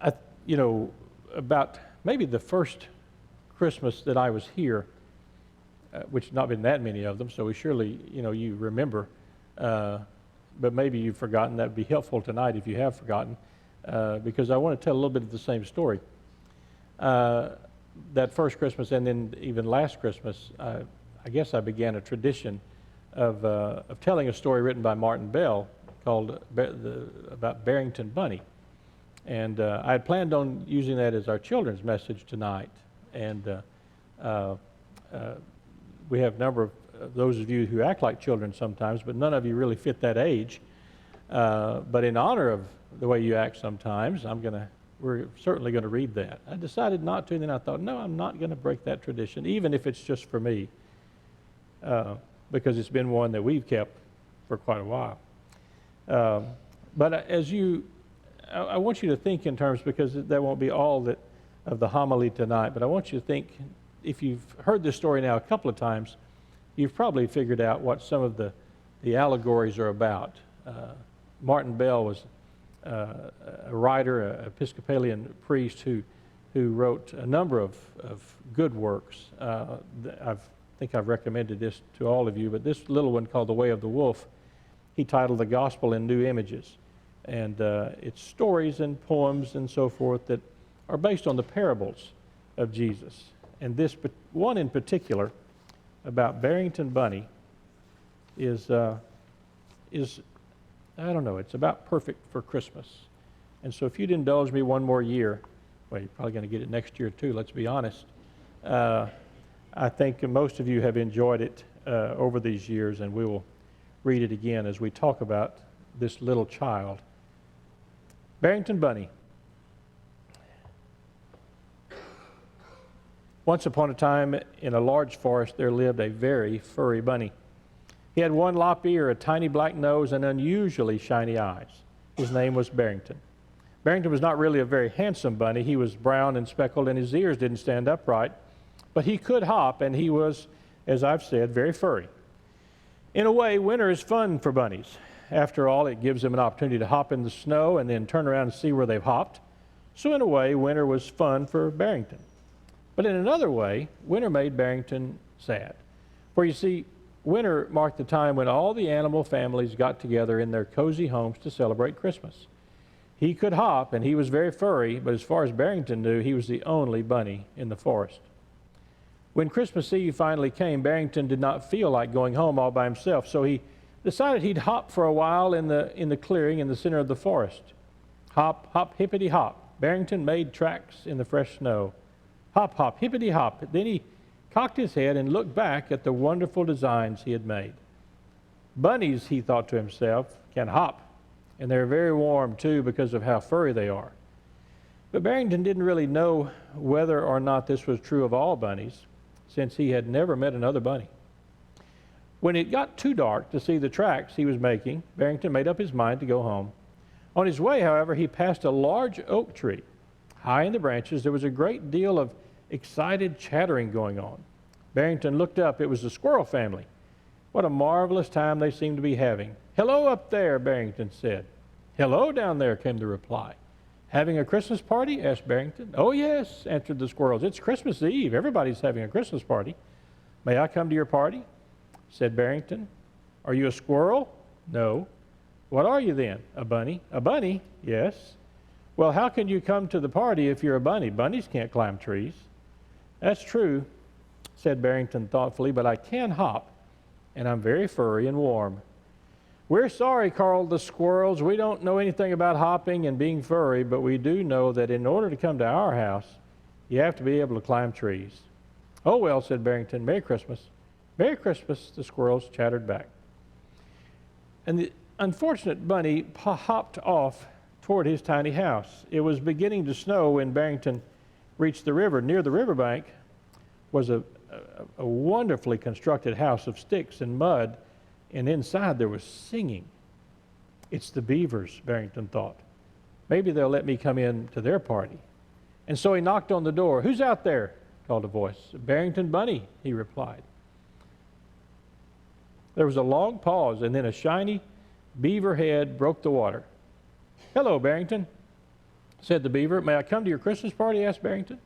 I, you know, about maybe the first Christmas that I was here, which not been that many of them, so we surely, you remember, but maybe you've forgotten. That would be helpful tonight if you have forgotten, because I want to tell a little bit of the same story. That first Christmas and then even last Christmas, I guess I began a tradition of telling a story written by Martin Bell called about Barrington Bunny. And I had planned on using that as our children's message tonight. And we have a number of those of you who act like children sometimes, but none of you really fit that age. But in honor of the way you act sometimes, we're certainly going to read that. I decided not to, and then I thought, no, I'm not going to break that tradition, even if it's just for me, because it's been one that we've kept for quite a while. But I want you to think in terms, because that won't be all of the homily tonight, but I want you to think, if you've heard this story now a couple of times, you've probably figured out what some of the allegories are about. Martin Bell was a writer, an Episcopalian priest who wrote a number of good works. I think I've recommended this to all of you, but this little one called The Way of the Wolf, he titled The Gospel in New Images. And it's stories and poems and so forth that are based on the parables of Jesus. And this one in particular about Barrington Bunny is I don't know, it's about perfect for Christmas. And so if you'd indulge me one more year, well, you're probably going to get it next year too, let's be honest. I think most of you have enjoyed it over these years, and we will read it again as we talk about this little child. Barrington Bunny. Once upon a time, in a large forest, there lived a very furry bunny. He had one lop ear, a tiny black nose, and unusually shiny eyes. His name was Barrington. Barrington was not really a very handsome bunny. He was brown and speckled, and his ears didn't stand upright. But he could hop, and he was, as I've said, very furry. In a way, winter is fun for bunnies. After all, it gives them an opportunity to hop in the snow and then turn around and see where they've hopped. So in a way, winter was fun for Barrington. But in another way, winter made Barrington sad. For you see, winter marked the time when all the animal families got together in their cozy homes to celebrate Christmas. He could hop, and he was very furry, but as far as Barrington knew, he was the only bunny in the forest. When Christmas Eve finally came, Barrington did not feel like going home all by himself, so he decided he'd hop for a while in the clearing in the center of the forest. Hop, hop, hippity hop. Barrington made tracks in the fresh snow. Hop, hop, hippity hop. Then he cocked his head and looked back at the wonderful designs he had made. Bunnies, he thought to himself, can hop, and they're very warm too because of how furry they are. But Barrington didn't really know whether or not this was true of all bunnies, since he had never met another bunny. When it got too dark to see the tracks he was making, Barrington made up his mind to go home. On his way, however, he passed a large oak tree. High in the branches, there was a great deal of excited chattering going on. Barrington looked up. It was the squirrel family. What a marvelous time they seemed to be having. "Hello up there," Barrington said. "Hello down there," came the reply. "Having a Christmas party?" asked Barrington. "Oh, yes," answered the squirrels. "It's Christmas Eve. Everybody's having a Christmas party." "May I come to your party?" said Barrington. "Are you a squirrel?" "No." "What are you then?" "A bunny." "A bunny?" "Yes." "Well, how can you come to the party if you're a bunny? Bunnies can't climb trees." "That's true," said Barrington thoughtfully, "but I can hop, and I'm very furry and warm." "We're sorry," called the squirrels. "We don't know anything about hopping and being furry, but we do know that in order to come to our house, you have to be able to climb trees." "Oh, well," said Barrington. "Merry Christmas." "Merry Christmas," the squirrels chattered back. And the unfortunate bunny hopped off toward his tiny house. It was beginning to snow when Barrington reached the river. Near the riverbank was a wonderfully constructed house of sticks and mud, and inside there was singing. "It's the beavers," Barrington thought. "Maybe they'll let me come in to their party." And so he knocked on the door. "Who's out there?" called a voice. "Barrington Bunny," he replied. There was a long pause, and then a shiny beaver head broke the water. "Hello, Barrington." said the beaver. May I come to your Christmas party? Asked Barrington.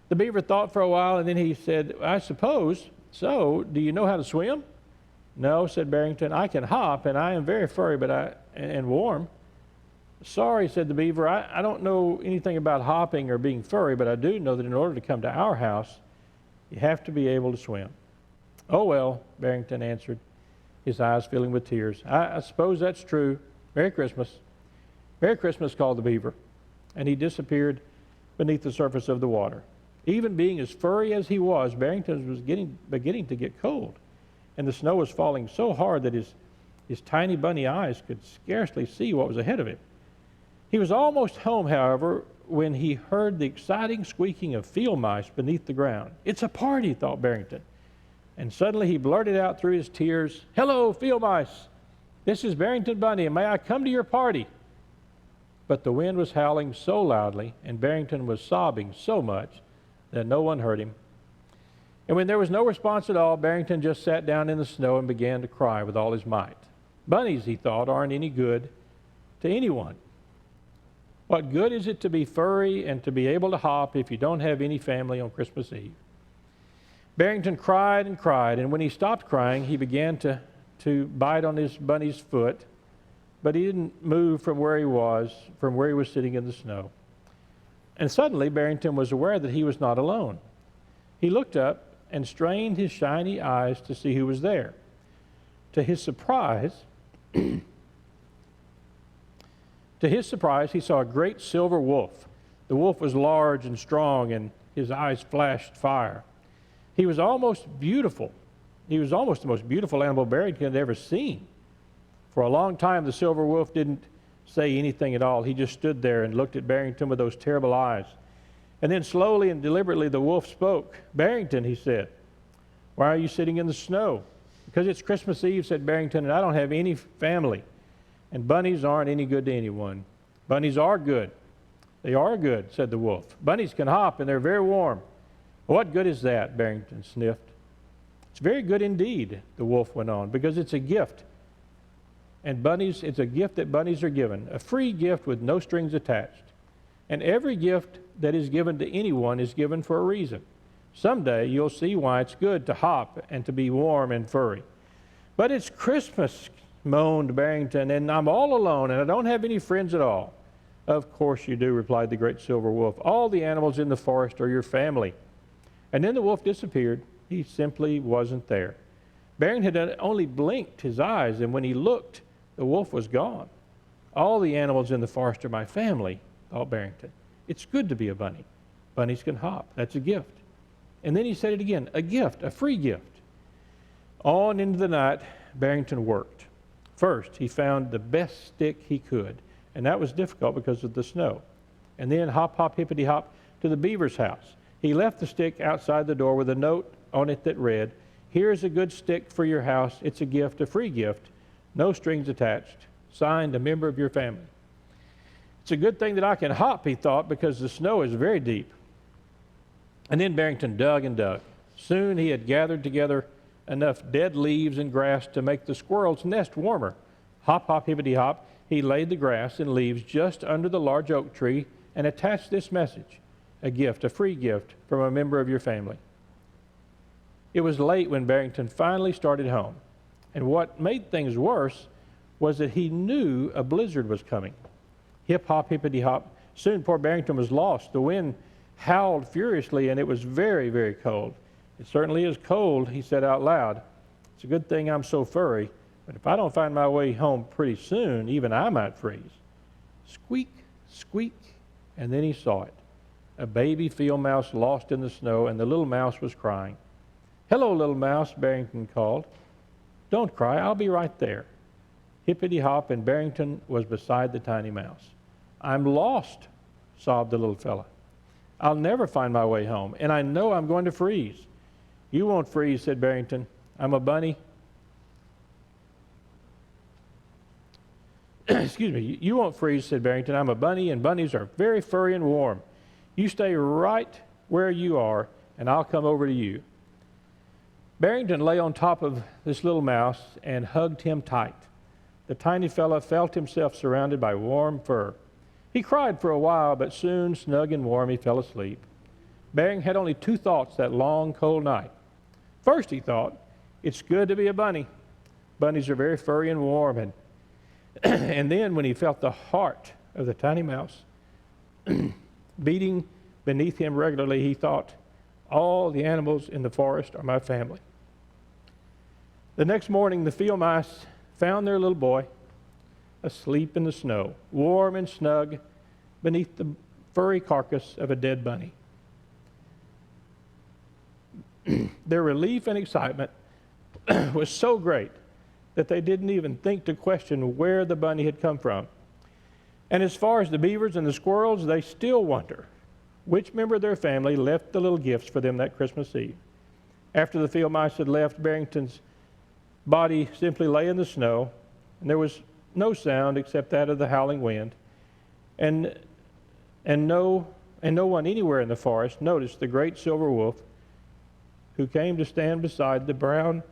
The beaver thought for a while, and then he said, I suppose so. Do you know how to swim? No, said Barrington. I can hop, and I am very furry and warm. Sorry, said the beaver. I don't know anything about hopping or being furry, but I do know that in order to come to our house, you have to be able to swim. Oh, well, Barrington answered, his eyes filling with tears. I suppose that's true. Merry Christmas. Merry Christmas, called the beaver, and he disappeared beneath the surface of the water. Even being as furry as he was, Barrington was beginning to get cold, and the snow was falling so hard that his tiny bunny eyes could scarcely see what was ahead of him. He was almost home, however, when he heard the exciting squeaking of field mice beneath the ground. It's a party, thought Barrington. And suddenly he blurted out through his tears, Hello, field mice. This is Barrington Bunny, and may I come to your party? But the wind was howling so loudly, and Barrington was sobbing so much that no one heard him. And when there was no response at all, Barrington just sat down in the snow and began to cry with all his might. Bunnies, he thought, aren't any good to anyone. What good is it to be furry and to be able to hop if you don't have any family on Christmas Eve? Barrington cried and cried, and when he stopped crying, he began to bite on his bunny's foot, but he didn't move from where he was sitting in the snow. And suddenly, Barrington was aware that he was not alone. He looked up and strained his shiny eyes to see who was there. To his surprise, he saw a great silver wolf. The wolf was large and strong, and his eyes flashed fire. He was almost beautiful. He was almost the most beautiful animal Barrington had ever seen. For a long time, the silver wolf didn't say anything at all. He just stood there and looked at Barrington with those terrible eyes. And then slowly and deliberately, the wolf spoke. Barrington, he said, why are you sitting in the snow? Because it's Christmas Eve, said Barrington, and I don't have any family. And bunnies aren't any good to anyone. Bunnies are good. They are good, said the wolf. Bunnies can hop, and they're very warm. What good is that? Barrington sniffed. It's very good indeed, the wolf went on, because it's a gift. And bunnies, it's a gift that bunnies are given, a free gift with no strings attached. And every gift that is given to anyone is given for a reason. Someday you'll see why it's good to hop and to be warm and furry. But it's Christmas, moaned Barrington, and I'm all alone, and I don't have any friends at all. Of course you do, replied the great silver wolf. All the animals in the forest are your family. And then the wolf disappeared. He simply wasn't there. Barrington had only blinked his eyes, and when he looked, the wolf was gone. All the animals in the forest are my family, thought Barrington. It's good to be a bunny. Bunnies can hop. That's a gift. And then he said it again, a gift, a free gift. On into the night, Barrington worked. First, he found the best stick he could, and that was difficult because of the snow. And then hop, hop, hippity hop to the beaver's house. He left the stick outside the door with a note on it that read, here's a good stick for your house. It's a gift, a free gift, no strings attached, signed a member of your family. It's a good thing that I can hop, he thought, because the snow is very deep. And then Barrington dug and dug. Soon he had gathered together enough dead leaves and grass to make the squirrel's nest warmer. Hop, hop, hippity hop, he laid the grass and leaves just under the large oak tree and attached this message, a gift, a free gift from a member of your family. It was late when Barrington finally started home, and what made things worse was that he knew a blizzard was coming. Hip hop, hippity hop. Soon poor Barrington was lost. The wind howled furiously, and it was very, very cold. It certainly is cold, he said out loud. It's a good thing I'm so furry, but if I don't find my way home pretty soon, even I might freeze. Squeak, squeak, and then he saw it. A baby field mouse lost in the snow, and the little mouse was crying. Hello, little mouse, Barrington called. Don't cry, I'll be right there. Hippity hop, and Barrington was beside the tiny mouse. I'm lost, sobbed the little fella. I'll never find my way home, and I know I'm going to freeze. You won't freeze, said Barrington. I'm a bunny. Excuse me, you won't freeze, said Barrington. I'm a bunny, and bunnies are very furry and warm. You stay right where you are, and I'll come over to you. Barrington lay on top of this little mouse and hugged him tight. The tiny fella felt himself surrounded by warm fur. He cried for a while, but soon, snug and warm, he fell asleep. Bering had only two thoughts that long, cold night. First, he thought, it's good to be a bunny. Bunnies are very furry and warm. And then when he felt the heart of the tiny mouse beating beneath him regularly, he thought, all the animals in the forest are my family. The next morning, the field mice found their little boy asleep in the snow, warm and snug beneath the furry carcass of a dead bunny. Their relief and excitement was so great that they didn't even think to question where the bunny had come from. And as far as the beavers and the squirrels, they still wonder which member of their family left the little gifts for them that Christmas Eve. After the field mice had left, Barrington's body simply lay in the snow, and there was no sound except that of the howling wind, and no one anywhere in the forest noticed the great silver wolf who came to stand beside the brown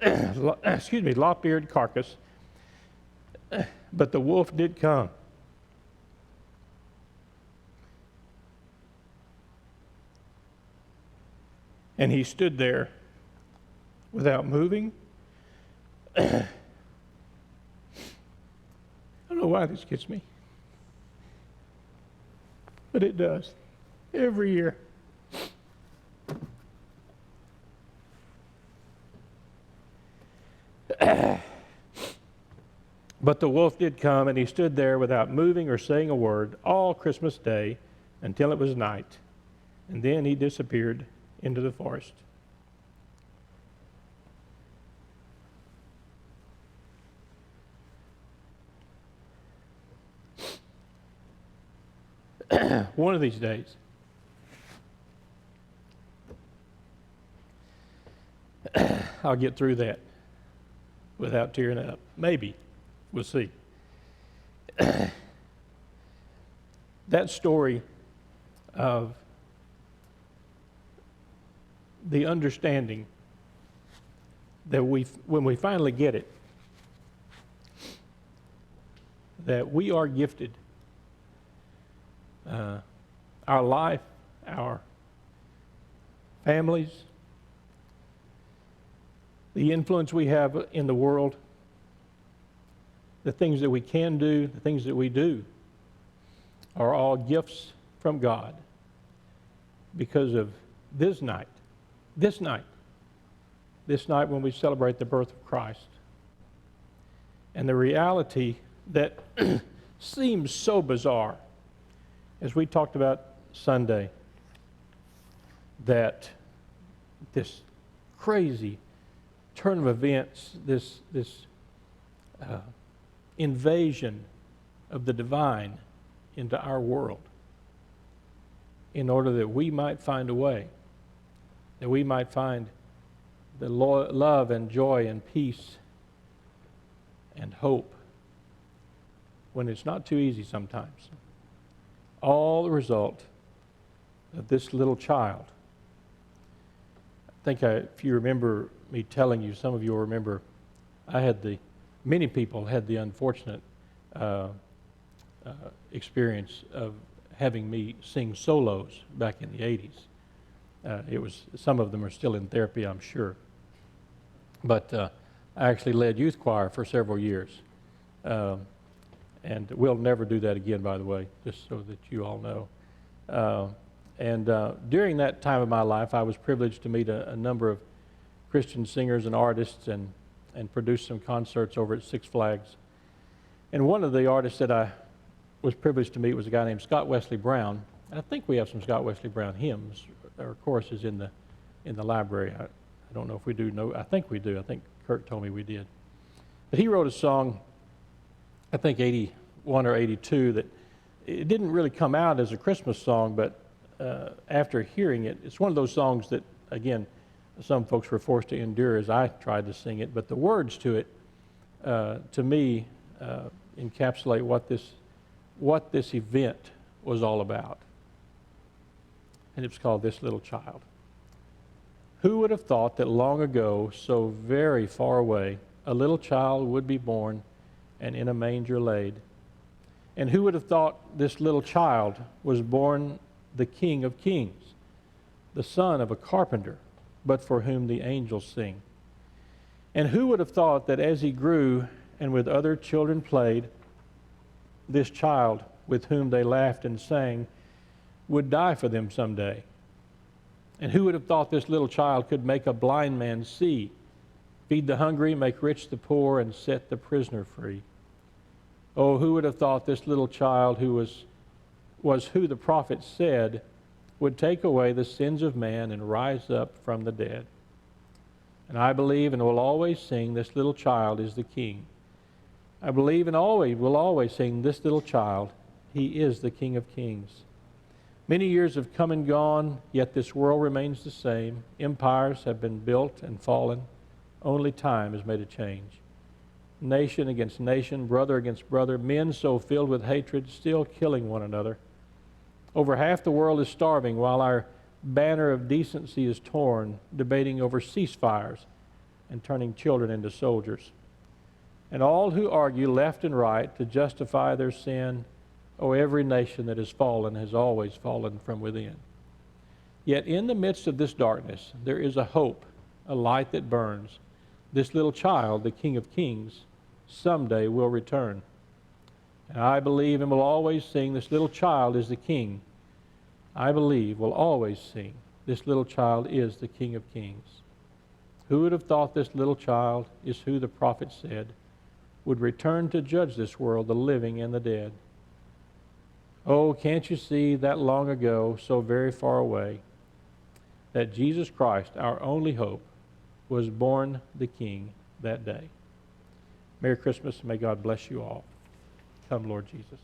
lop-eared carcass. But the wolf did come. And he stood there without moving. I don't know why this gets me, but it does every year. But the wolf did come, and he stood there without moving or saying a word all Christmas Day until it was night, and then he disappeared into the forest. One of these days, I'll get through that without tearing up. Maybe. We'll see. That story of the understanding that when we finally get it, that we are gifted. Our life, our families, the influence we have in the world, the things that we can do, the things that we do, are all gifts from God because of this night when we celebrate the birth of Christ. And the reality that seems so bizarre, as we talked about Sunday, that this crazy turn of events, this invasion of the divine into our world in order that we might find a way, that we might find the love and joy and peace and hope when it's not too easy sometimes. All the result of this little child. I think if you remember me telling you, some of you will remember, many people had the unfortunate experience of having me sing solos back in the 80s. Some of them are still in therapy, I'm sure. But I actually led youth choir for several years. And we'll never do that again, by the way, just so that you all know. And during that time of my life, I was privileged to meet a number of Christian singers and artists and produce some concerts over at Six Flags. And one of the artists that I was privileged to meet was a guy named Scott Wesley Brown. And I think we have some Scott Wesley Brown hymns or choruses in the library. I don't know if we do. No, I think we do. I think Kurt told me we did. But he wrote a song, I think 81 or 82, that it didn't really come out as a Christmas song, but after hearing it, it's one of those songs that, again, some folks were forced to endure as I tried to sing it, but the words to it, to me, encapsulate what this event was all about. And it's called This Little Child. Who would have thought that long ago, so very far away, a little child would be born and in a manger laid? And who would have thought this little child was born the King of Kings, the son of a carpenter, but for whom the angels sing? And who would have thought that as he grew and with other children played, this child with whom they laughed and sang would die for them someday? And who would have thought this little child could make a blind man see, feed the hungry, make rich the poor, and set the prisoner free? Oh, who would have thought this little child who was who the prophet said would take away the sins of man and rise up from the dead? And I believe and will always sing, this little child is the King. I believe and will always sing, this little child, he is the King of Kings. Many years have come and gone, yet this world remains the same. Empires have been built and fallen. Only time has made a change. Nation against nation, brother against brother, men so filled with hatred, still killing one another. Over half the world is starving, while our banner of decency is torn, debating over ceasefires and turning children into soldiers. And all who argue left and right to justify their sin, oh, every nation that has fallen has always fallen from within. Yet in the midst of this darkness, there is a hope, a light that burns. This little child, the King of Kings, someday will return. And I believe and will always sing, this little child is the King. I believe, will always sing, this little child is the King of Kings. Who would have thought this little child is who the prophet said would return to judge this world, the living and the dead? Oh, can't you see that long ago, so very far away, that Jesus Christ, our only hope, was born the King that day? Merry Christmas, and may God bless you all. Come, Lord Jesus.